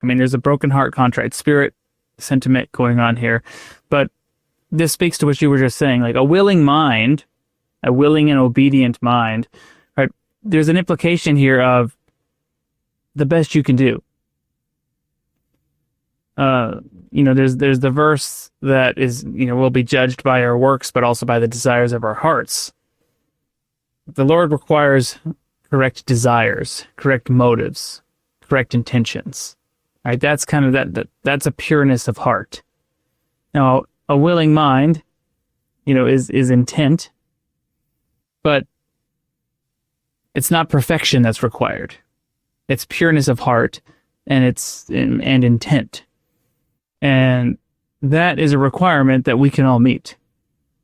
I mean, there's a broken heart, contrite spirit sentiment going on here. But this speaks to what you were just saying, like a willing mind, a willing and obedient mind, right? There's an implication here of the best you can do. There's the verse that is, we'll be judged by our works, but also by the desires of our hearts. The Lord requires correct desires, correct motives, correct intentions. Right? That's kind of that's a pureness of heart. Now, a willing mind, is intent, but it's not perfection that's required. It's pureness of heart and and intent. And that is a requirement that we can all meet,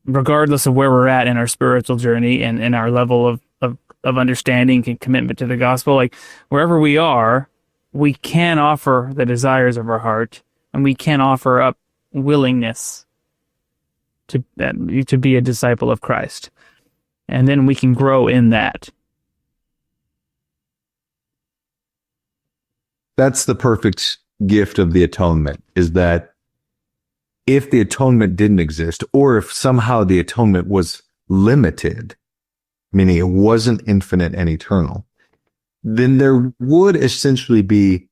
regardless of where we're at in our spiritual journey and our level of understanding and commitment to the gospel. Like, wherever we are, we can offer the desires of our heart, and we can offer up willingness to be a disciple of Christ. And then we can grow in that. That's the perfect gift of the atonement, is that if the atonement didn't exist, or if somehow the atonement was limited, meaning it wasn't infinite and eternal, then there would essentially be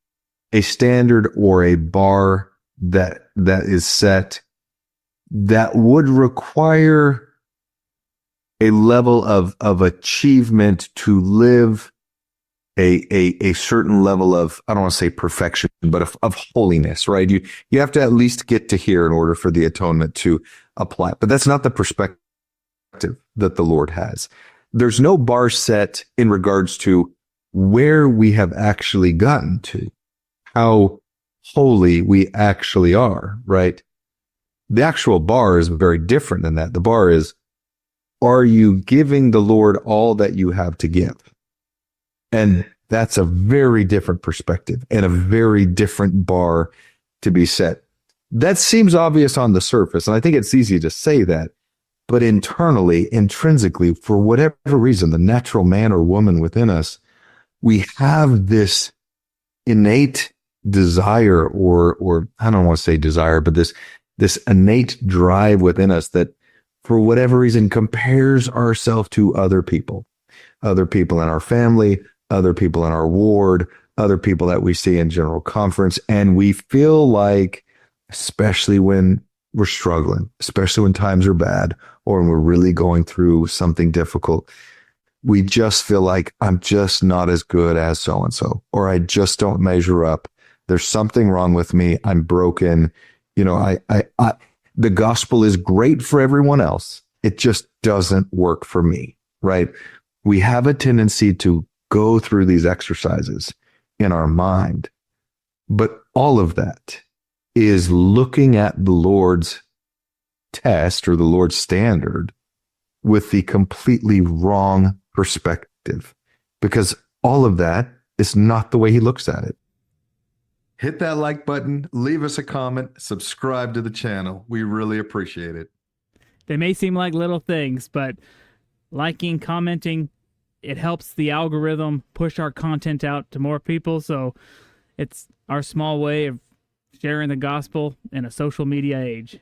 a standard or a bar that is set that would require a level of achievement to live a certain level of, I don't want to say perfection, but of holiness, right? You have to at least get to here in order for the atonement to apply. But that's not the perspective that the Lord has. There's no bar set in regards to where we have actually gotten to, how holy we actually are, right? The actual bar is very different than that. The bar is, are you giving the Lord all that you have to give? And that's a very different perspective and a very different bar to be set. That seems obvious on the surface, and I think it's easy to say that. But internally, intrinsically, for whatever reason, the natural man or woman within us, we have this innate desire, or I don't want to say desire, but this innate drive within us that, for whatever reason, compares ourselves to other people in our family, other people in our ward, other people that we see in general conference. And we feel like, especially when we're struggling, especially when times are bad, or when we're really going through something difficult, we just feel like, I'm just not as good as so-and-so, or I just don't measure up. There's something wrong with me. I'm broken. The gospel is great for everyone else. It just doesn't work for me, right? We have a tendency to go through these exercises in our mind, but all of that is looking at the Lord's test or the Lord's standard with the completely wrong perspective, because all of that is not the way he looks at it. Hit that like button, leave us a comment, subscribe to the channel. We really appreciate it. They may seem like little things, but liking, commenting, it helps the algorithm push our content out to more people. So it's our small way of sharing the gospel in a social media age.